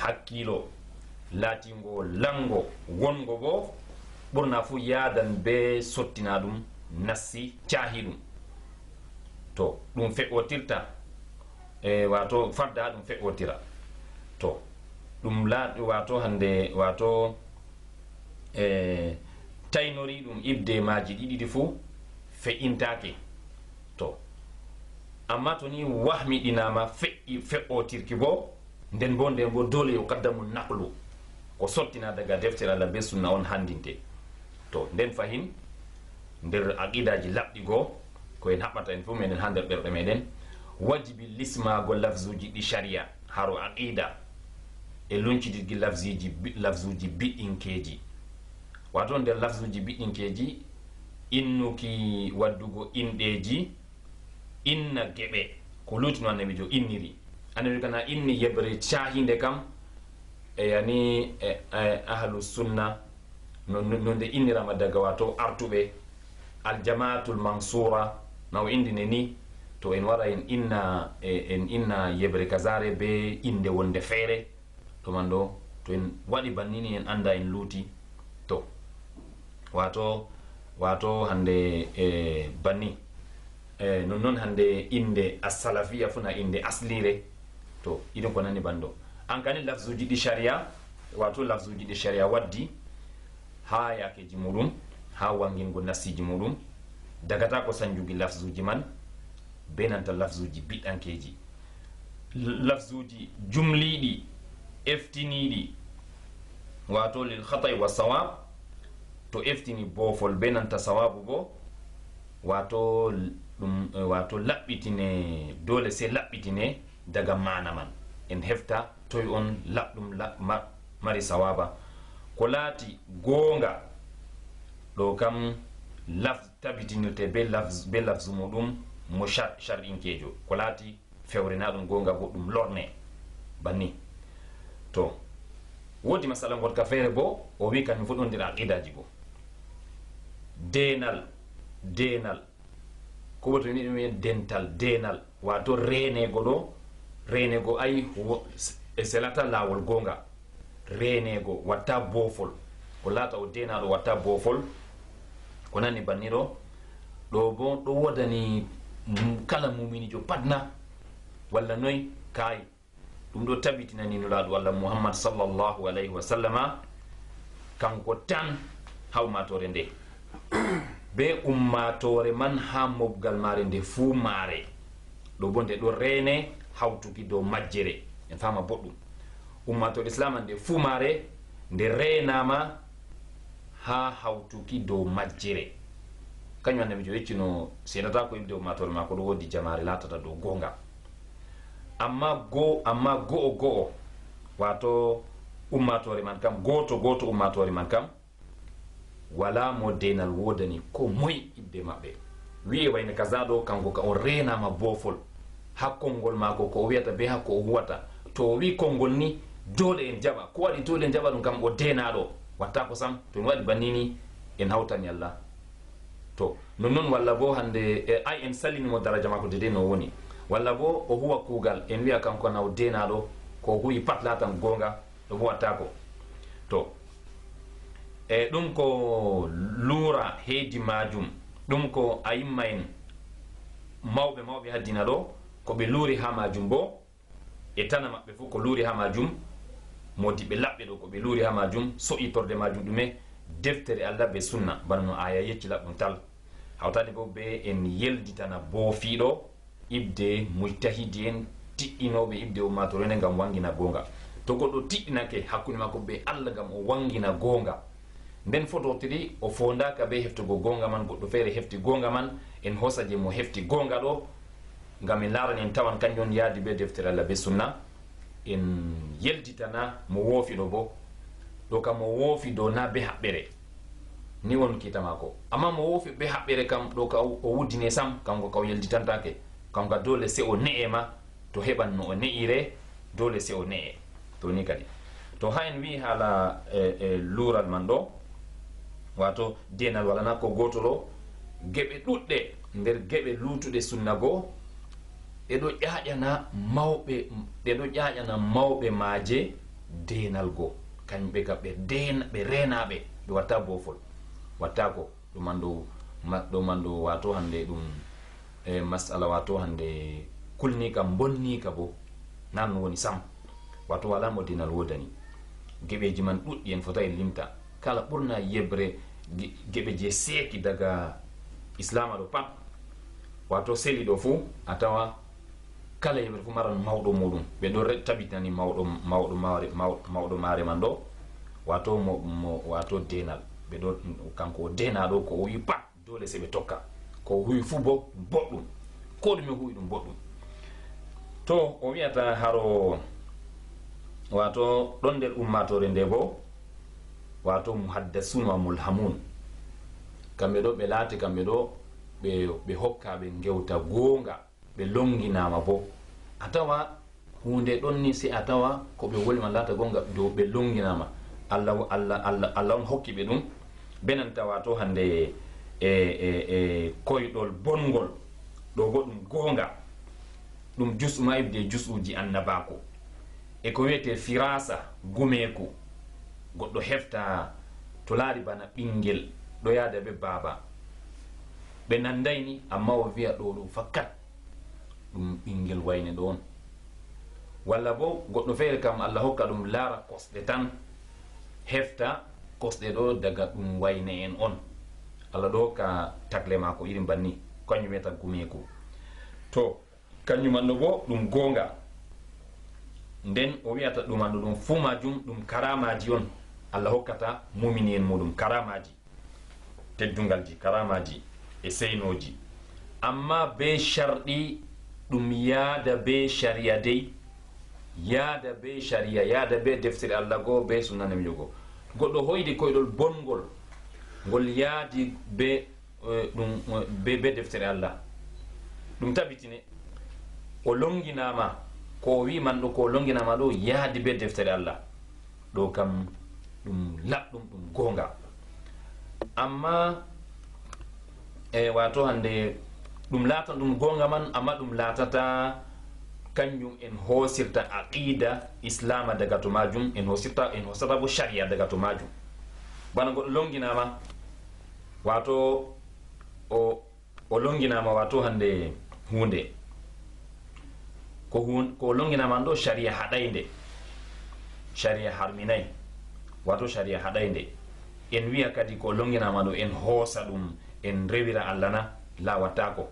hakkilo latingo lango wongo bo ɓurna fu yadan be sottina ɗum nassi caahi ɗum to ɗum feƴotirta wato farda ɗum feƴotira to ɗum laaɗi wato hande wato taynori ɗum ibde maji ɗiɗiɗi fuu feƴintake to amma to ni wahmiɗinama feƴotirki bo nden bo dole yo kaddamu naqlu ko sottina daga deftere Allah be sunna on handinte to nden fahin nder aqidaji labɗi goo ko en haɓɓata en fu meɗen ha nder ɓerɗe meɗen wajibi lismago lafzuji ɗi sharia haro aqida e luncididgi lafzuji biɗɗinkeji wato nder lafzuji biɗɗinkeji innuki waddugo inɗeji inna geɓe ko lutino annabijo inniri annabi kana inni yebre cahinde kam yani ahlu sunna nonde innirama daga wato artuɓe aljamaatul mansura naw indine ni to en wara en inna yebre kazare be inde wonde feere to man ɗo to en waɗi bannini en anda en luuti to wato hande banni non hande inde as-salafiyya funa inde aslire to iɗon ko nani bando an kani lafzuji ɗi sharia wato lafzuji ɗi sharia waddi ha yakeji muɗum ha wangingo nassiji muɗum dagata ko sanjugi lafzuji man be nanta lafzuji biɗɗankeji lafzuji jumliɗi eftiniɗi wato lil khatai wa sawab to eftini bofol be nanta sawabu bo wato ɗum wato laɓɓitine dole se laɓɓitine daga mana man en hefta toy on laɓɗum mari sawaba ko laati gonga ɗo kam tabitinirte be lafzu muɗum mo shar'inkejo ko laati fewrena ɗum gonga bo ɗum lorne banni to wodi masala gotka feere bo o wi kañum fu ɗon nder aqidaji bo denal ko ɓoto ni ɗum dental denal wato renego ay e selata lawol gonga renego watta bofol ko laata o denaɗo watta bofol ko nani banniɗo ɗo bo ɗo wodani kala muminijo patna walla noy kayi ɗum ɗo tabitinani nulaɗo Allah Muhammad sallallahu alayhi wa sallama kanko tan hawmatore nde be ummatore man ha mobgal mare nde fuu mare ɗo bo nde ɗo rene hawtuki dow majjere en fama boɗɗum ummatore islama nde fuu mare nde renama ha hawtuki dow majjere kañum annabijo weccino seedata ko ibde ummatore ma ko ɗo wodi jamare latata dow gonga amma go'o wato ummatore man kam goto ummatore man kam wala mo denal wodani ko moy ibde mabɓe wi'e wayne kaza ɗo kanko ka o renama bofol ha konngol mako ko o wiyata be hakko o huwata to o wi konngol ni dole en jaɓa ko waɗi dole en jaɓa ɗum kam o denaɗo watta ko sam to en waɗi bannini en hawtani Allah to nonnoon walla bo hande ay en salinimo daraja mako dede no woni walla bo o huwa kuugal en wiya kanko na o denaɗo ko huwi pat latan gonga ɗum wattako to ɗum ko luura heedi majum ɗum ko ayimma en mawɓe haddina ɗo ko ɓe luuri ha majum bo e tana maɓɓe fof ko luuri ha majum modiɓe laɓɓe ɗo ko ɓe luuri ha majum so'itorde majum ɗume deftere Allah be sunna bana no aya yecci laɓɗum tal hawtade bo be en yelditana boofiɗo ibde mujtahidi en tiɗɗinoɓe ibde ummatore nde gam wangina gonga to goɗɗo tiɗɗinake hakkude makko be Allah gam o wangina gonga nden fototiri o fondaka be heftugo gonga man goɗɗo feere hefti gonga man en hosaje mo hefti gonga ɗo gam en larani en tawan kañum yaadi be deftere Allah be sunna en yelditana mo woofiɗo bo ɗo kam mo woofi dow na be haɓɓere ni won kita mako amma mo woofi be haɓɓere kam ɗo ka o wuddine sam kanko ka o yelditantake kanko dole se o ne'e ma to heɓan no o ne'ire dole se o ne'e to ni kadi to ha en wi haala luural man ɗo wato denal walana ko goto ɗo geɓe ɗuɗɗe nder geɓe luutuɗe sunna goo ɗeɗo ƴaƴana mawɓe maaje denal go kamɓe ka ɓe renaɓe ɓe watta bofol watta ko ɗum mandu wato hande ɗum masala wato hande kulni ka bonni ka bo nan woni sam wato wala mo dinal wodani geɓeji man ɗuɗɗi en fota en limta kala ɓurna yebre geɓe je seeki daga islama ɗo pat wato seli ɗo fuu a tawa kala yebre fu maran mawɗo muɗum ɓe ɗo tabitani mawɗo mare man ɗo wato wato denal ɓe ɗo kanko denaɗo ko o wi pat dole se ɓe tokka ko huwi fu bo boɗɗum ko ɗume huwi ɗum boɗɗum to o wiyata haro wato ɗon nder ummatore nde bo wato muhaddasun wa mulhamun kamɓe ɗo ɓe laati kamɓe ɗo ɓe hokkaɓe gewta goonga ɓe longinama bo a tawa hunde ɗon ni si a tawa ko ɓe wolima laata gonga dow ɓe longinama allah on hokki ɓe ɗum benanta wato hande koyɗol bongol ɗo bo ɗum goonga ɗum jusuma ibde jusuji annabako e ko wiyete firasa gumeku goɗɗo hefta to laari bana ɓingel ɗo yaada ɓe baaba ɓe nandayni amma o wiya ɗo fakkat ɗum ɓingel wayne ɗo on walla bo goɗɗo feere kam allah hokka ɗum laara kosɗe tan hefta kosɗe ɗo daga ɗum wayne en on allah ɗo hokka tagle mako irin banni kañum wiyata gumeku to kañumanno bo ɗum goonga nden o wiyata ɗumanɗo ɗum fuu majum ɗum karamaji on allah hokkata mumini en muɗum karamaji teddungalji karamaji e seynoji amma be sharɗi ɗum yaada be sharia dey yaada be sharia yaada be deftere allah goo be sunnanemi jogo goɗɗo hoydi koyɗol bongol ngol yaadi be be deftere allah ɗum tabitine o longinama ko wiman ɗo ko longinama ɗo yaadi be deftere allah ɗo kam ɗum laɓɗum ɗum goonga amma wato hande ɗum laata ɗum goonga man amma ɗum laatata kanjum en hoosirta aqida islama daga to majum en hosata bo sharia daga to majum bana goɗɗo longinama wato o longinama wato hande hunde ko longinama ɗo sharia haɗayde sharia harminayi wato sharia haɗayde en wiya kadi ko longinama ɗo en hoosa ɗum en rewira allah na la wattako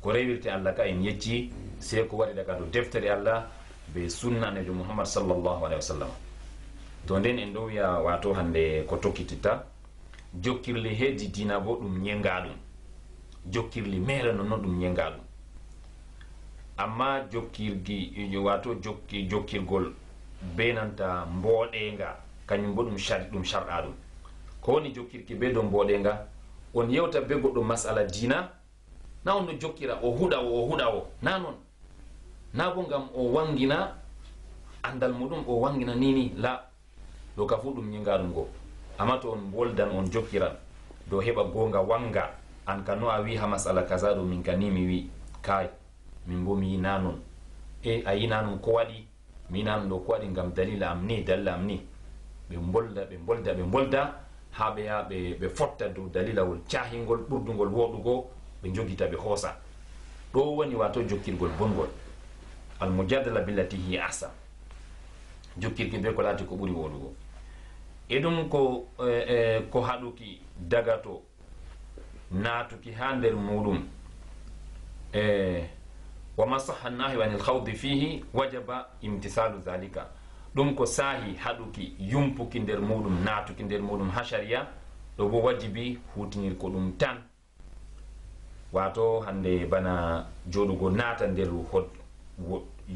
ko rewirte allah ka en yecci sey ko waɗi daga to deftere allah be sunna nejo muhammad sallllahu alayhi wa sallam to nden en ɗo wiya wato hande ko tokkititta jokkirli heddi dina bo ɗum ñenga ɗum jokkirli mere nonnon ɗum ñenga ɗum amma wato jokkirgol benanta mboɗenga kañum bo ɗum sharɗa ɗum ko woni jokkirki be dow mboɗenga on yewta be goɗɗo masala dina na on no jokkira o huɗa o na noon na bo ngam o wangina andal muɗum o wangina nini la ɗo ka fu ɗum ñinga ɗum go amma to on boldan on jokkiran dow heɓa gonga wanga an ka no a wi ha masala kaza ɗo min ka ni mi wi kay min bo mi yina noon a yina noon ko waɗi mi yina noon ɗo ko waɗi ngam dalila am ni ɓe bolda ha ɓe ya ɓe fotta dow dalilawol cahingol ɓurdugol woɗugo ɓe jogita ɓe hoosa ɗo woni wato jokkirgol bongol almujadala billati hi ahsan jokkirki be ko laati ko ɓuri woɗugo e ɗum ko haɗuki daga to naatuki ha nder muɗum wa ma sahha nahyu anil khawdi fihi wajaba imtisalu dhalika ɗum ko saahi haɗuki yumpuki nder muɗum naatuki nder muɗum ha sharia ɗo bo wajibi hutinir ko ɗum tan wato hande bana joɗugo naata nder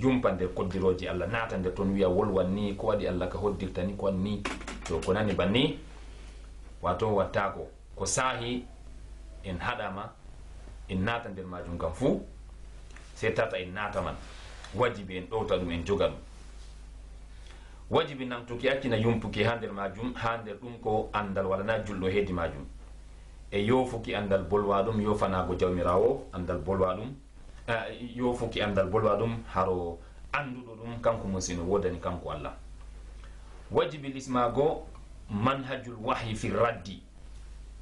yumpa nder koddiroji allah naata nder toon wiya wolwan ni ko waɗi allah ka hoddirta ni ko wanni to ko nani banni wato wattako ko saahi en haɗama en naata nder majum kam fuu sey tata en naata man wajibi en ɗowta ɗum en joga ɗum wajibi namtuki accina yumpuki ha nder majum ha nder ɗum ko andal walana julɗo heedi majum e yofuki andal bolwa ɗum yofanago jawmirawo andal bolwa ɗum yofuki andal bolwa ɗum haro anduɗo ɗum kanko musino wodani kanko allah wajibi lismago manhajul wahyi fi raddi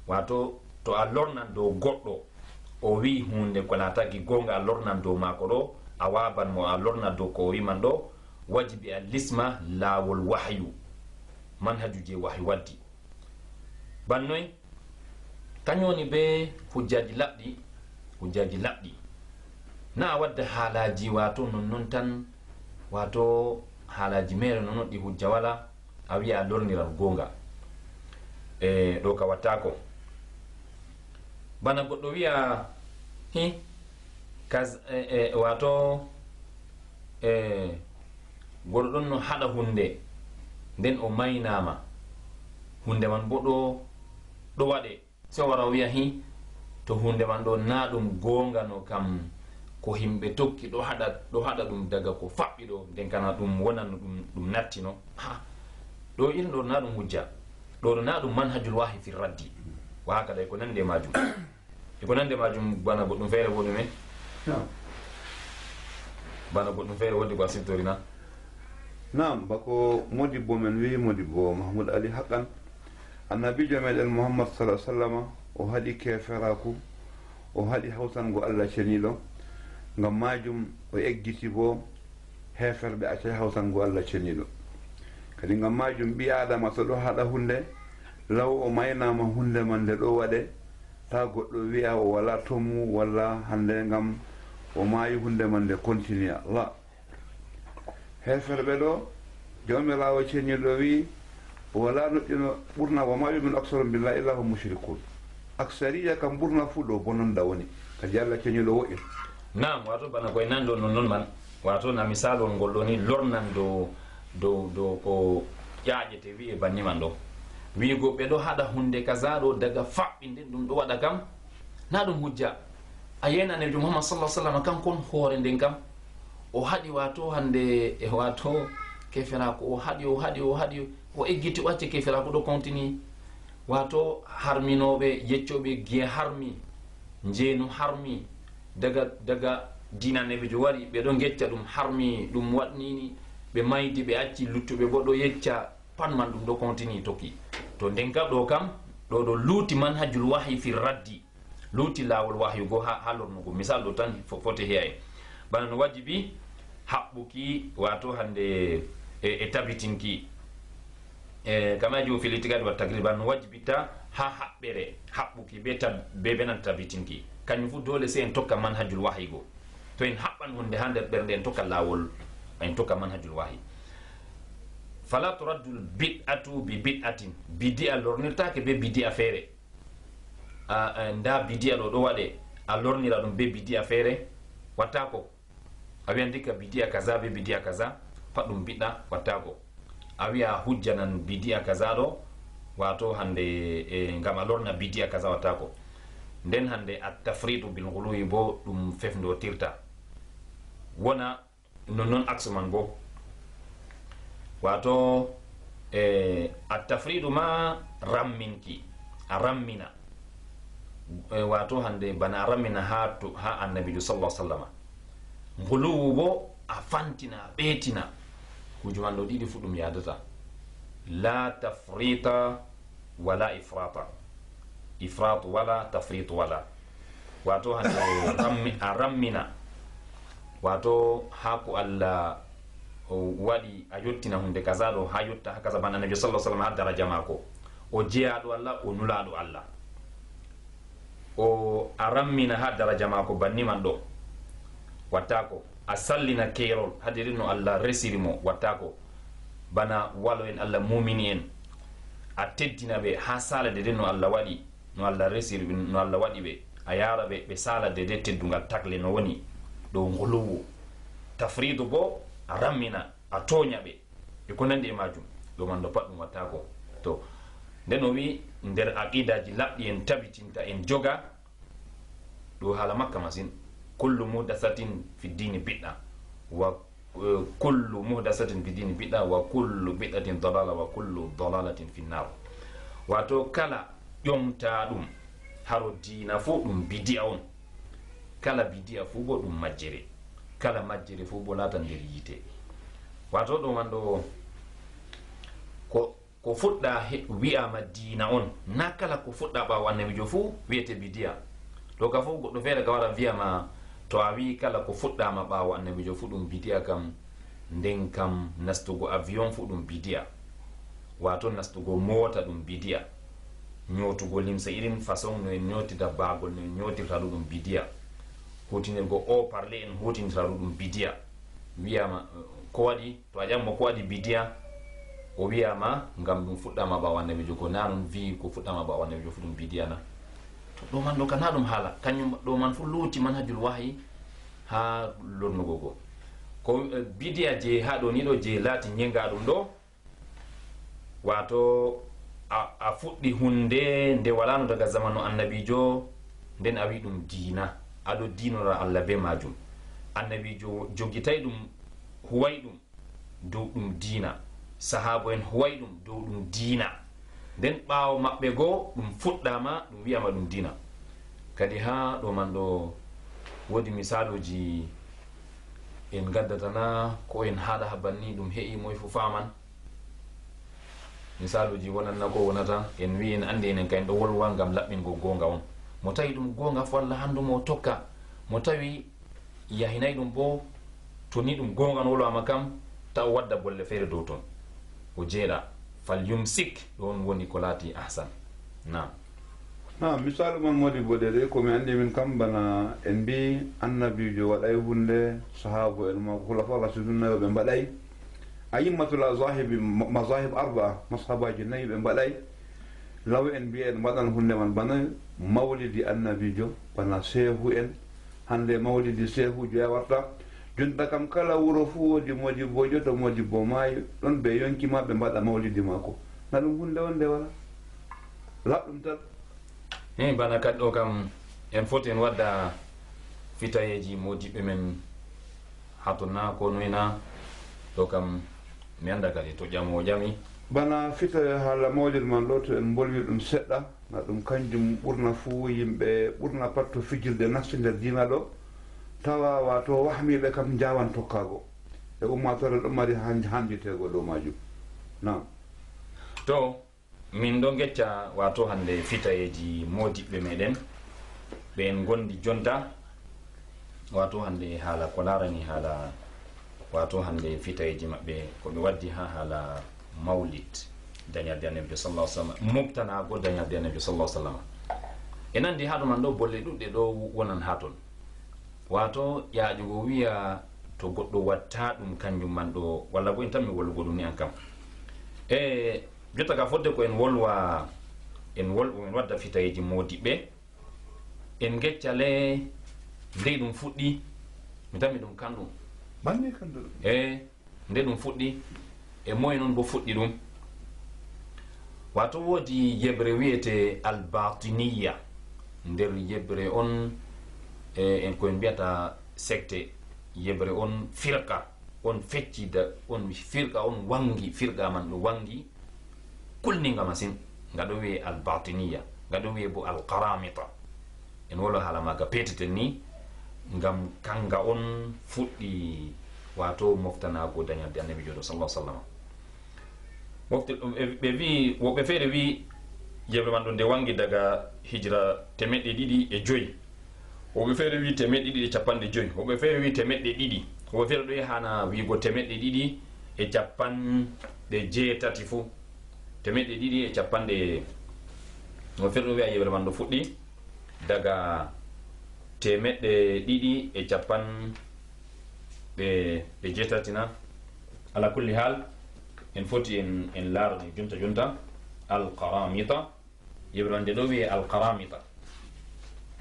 wato to a lornan dow goɗɗo o wi hunde ko lataki gonga a lornan dow mako ɗo a waban mo a lorna dow ko wiman ɗo wajibi a lisma lawol wahyu manhaju je wahyu waddi bannoy kañoni be hujjaji laɓɗi na a wadda haalaji wato nonnon tan wato haalaji mere nonon ɗi hujja wala a wiya a lorniran gonga ɗo ka wattako bana goɗɗo wiya wato goɗɗo ɗon no haɗa hunde nden o maynama hunde man bo ɗo waɗe so wara wiya to hunde man ɗo na ɗum gonga no kam ko himɓe tokki ɗo haɗa ɗum daga ko faɓɓi ɗo nden kana ɗum wonano ɗum nattino ɗo irin ɗo na ɗum hujja ɗo na ɗum manhajul wahi fi raddi wa haka ɗay ko nande majum bana goɗɗum feere wo ɗume bana goɗɗum feere wodde ko a siftorina nam bako modibbo men wi modibbo mahmoud ali haqqan annabijo meɗen mouhammad sallah sallama o haɗi keferaku o haɗi hawtango allah ceniɗo ngam majum o eggiti bo heferɓe acca hawtango allah ceniɗo kadi ngam majum ɓi adama so ɗo haɗa hunde law o maynama hunde man nde ɗo waɗe ta goɗɗo wiya o wala tomu walla hande ngam o maayi hunde man nde continue la heferɓe ɗo jawmirawo ceniɗo wi wala noƴƴino ɓurna wa ma yumin aksaru billahi illa hum mushrikun aksariya kam ɓurna fuu ɗo bononda woni kadi allah ceniɗo woƴƴin nam wato bana koye nanɗo non man wato na misalol ngol ɗo ni lornan dow ko ƴaƴete wiye banni man ɗo wiigo ɓe ɗo haɗa hunde kaza ɗo daga faɓɓi nden ɗum ɗo waɗa kam na ɗum hujja a yeyna nebijo muhammad sallah sallam kankon hoore nden kam o haɗi wato hande e wato keferako o haɗi o eggiti o acce keferako ɗo continue wato harminoɓe yeccoɓe giye harmi jeenu harmi daga dina nebijo wari ɓe ɗo gecca ɗum harmi ɗum waɗnini ɓe maydi ɓe acci luttuɓe bo ɗo yecca pan man ɗum ɗo continue tokki to nden kam ɗo kam ɗo luuti manhajul wahyi fi raddi luuti lawol wahyu go ha lornugo misal ɗo tan fote heya bana no wajibi haɓɓuki wato hande e tabitinki kamaji o filitigadi wat tagrib no wajibita ha haɓɓere haɓɓuki be benan tabitinki kañum fu dole se en tokka manhajul wahyi go to en haɓɓan hunde ha nder ɓernde en tokka lawol en tokka manhajul wahyi fala turaddul bid'atu bi bid'atin bidi'a lornirtake be bidi'a feere nda bidi'a ɗo waɗe a lornira ɗum be bidi'a feere wattako a wiya ndikka bidi'a kaza be bidi'a kaza pat ɗum biɗɗa wattako a wiya hujjanan bidi'a kaza ɗo wato hande ngam a lorna bidi'a kaza wattako nden hande a tafritu bil ghuluwi bo ɗum fefndotirta wona non axe man bo wato a tafridu ma ramminki a rammina wato hande bana a rammina ha annabijo sallah sallama nguluwu bo a fantina a ɓeetina kujuman ɗo ɗiɗi fu ɗum yadata la tafrita wala ifrata ifratu wala tafritu wala wato hande a rammina wato haku allah waɗi a yottina hunde kaza ɗo ha yotta ha kaza bana annabi sallah sallam ha daraja mako o jeyaɗo allah o nulaɗo allah o a rammina ha daraja mako banni man ɗo wattako a sallina keerol hadiri no allah resiri mo wattako bana walo en allah mumini en a teddina ɓe ha sala dede no allah waɗi no allah resiri no allah waɗi ɓe a yara ɓe sala dede teddugal tagle no woni ɗo nguluwu tafridu bo a rammina a toña ɓe e ko nandi e majum ɗo man ɗo pat ɗum wattako to nden o wi nder aqidaji laɓɗi en tabitinta en joga ɗo haala makka masine kullu muhdathatin fi dini bid'a wa kullu muhdathatin fi dini bid'a wa kullu bid'atin dalala wa kullu dalalatin fi nar wato kala ƴomta ɗum haro dina fu ɗum bidi'a on kala bidi'a fu bo ɗum majjere kala majjere fu bo lata nder yite wato ɗo man ɗo ko fuɗɗa wi'ama diina on na kala ko fuɗɗa ɓawo annabijo fuu wiyete bidiya to ka fof goɗɗo feere ka wara wiyama to a wi kala ko fuɗɗama ɓawo annabijo fuu ɗum bidiya kam nden kam nastugo avion fuu ɗum bidiya wato nastugo mota ɗum bidiya ñootugo limsa irin façon no en ñootita baagol no en ñootirta ɗum bidiya hutinirgo o parle en hutinirta ɗum bidiya wiyama ko waɗi to a ƴammo ko waɗi bidiya o wiyama ngam ɗum fuɗɗama ɓawo annabijo ko na ɗum wi ko fuɗɗama ɓawo annabijo fu ɗum bidiya na to ɗo man ɗo ka na ɗum haala kañum ɗo man fu luuti manhajul wahyi ha lonnugo go ko bidiya je ha ɗo ni ɗo je laati ñenga ɗum ɗo wato a fuɗɗi hunde nde walano daga zamanu annabijo nden a wi ɗum diina aɗo dinora allah be majum annabijo jogitay ɗum huway ɗum dow ɗum diina sahaba en huway ɗum dow ɗum diina nden ɓaawo maɓɓe goo ɗum fuɗɗama ɗum wiyama ɗum diina kadi ha ɗo man ɗo wodi misaluji en gaddatana ko en haɗa ha banni ɗum heƴi moye fu faman misaluji wonanna ko wonata en wi en andi enen kayen ɗo wolwa ngam laɓɓingo gonga on mo tawi ɗum gonga fo allah handumo tokka mo tawi yahinayi ɗum bo to ni ɗum gonga no wolwama kam taw wadda bolle feere dow toon o jeeɗa fal yumsik ɗon woni ko laati ahsan nam misalu man modi boɗeɗe komi andi min kam bana en mbi annabijo waɗay hunde sahaba en ma hulafa rasulunnayo ɓe mbaɗay ayimmatul mazahib arba mashabaji nayi ɓe mbaɗay law en mbiya en mbaɗan hunde man bana mawlidi annabijo bana sehu en hande mawlidi sehujo ya warta junta kam kala wuro fu wodi modibojo to modibo maayi ɗon ɓe yonkima ɓe mbaɗa mawlidi mako na ɗum hunde wonde wala laɓɗum tan bana kadi ɗo kam en foti en wadda fitayeji modiɓɓe men hatonna ko noyna ɗo kam mi anda kadi to ƴamo ƴami bana fitaye haala mawlid man ɗo to en bolwi ɗum seɗɗa na ɗum kanjum ɓurna fuu yimɓe ɓurna pat to fijirde nasti nder dina ɗo tawa wato wahmiɓe kam jawan tokkago e ummatore ɗo mari handitego dow majum nam to min ɗo gecca wato hande fitayeji modiɓɓe meɗen ɓe en gondi jonta wato hande haala ko larani haala wato hande fitayeji maɓɓe ko ɓe waddi ha haala mawlid dañarde annabijo sallah sallam mobtanago dañarde annabijo sallah sallam e nandi ha ɗuman ɗo bolle ɗuɗɗe ɗo wonan ha toon wato ƴaƴugo wiya to goɗɗo watta ɗum kanjum man ɗo walla bo en tan mi wollugo ɗum ni an kam e jotta ka fodde ko en wolwa en wadda fitayeji modiɓɓe en geccale ndey ɗum fuɗɗi mi tammi ɗum kanɗum banni kanɗum nde ɗum fuɗɗi e moye noon bo fuɗɗi ɗum wato woodi yebre wiyete albatiniya nder yebre on en koye mbiyata secte yebre on firqa on feccida on firqa on wangi firqa man ɗo wangi kulninga masin nga ɗo wiye albatiniya nga ɗo wiye bo alqaramita en wolo haala maga peteten ni ngam kanga on fuɗɗi wato moftanago dañalde annabijo ɗo sallah sallam mofti ɓe wi woɓɓe feere wi yebre man ɗo nde wangi daga hijra 205 woɓɓe feere wi 250 woɓɓe feere wi 200 woɓɓe feere ɗo yahana wiigo 280 fuu 250 woɓɓe feere ɗo wiya yebre man ɗo fuɗɗi daga 280 na ala kulli hal en foti en laarani junta alqaramita yebre nde ɗo wiye alqaramita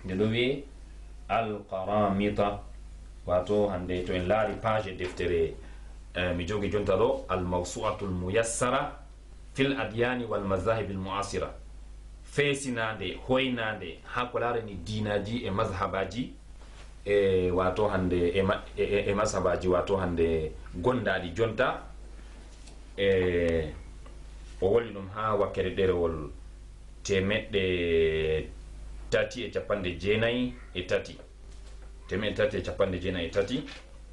nde ɗo wiye alqaramita wato hande to en laari page deftere mi jogi jonta ɗo almawsu'atu almuyassara fil adyani wal mazahib almu'asira feesinande hoynande ha ko laarani dinaji e mazhabaji e wato hande e mazhabaji wato hande gondaɗi jonta o woli ɗum ha wakkere ɗerewol 393 393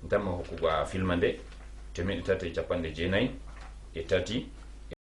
tamma hokkugo a filma nde 393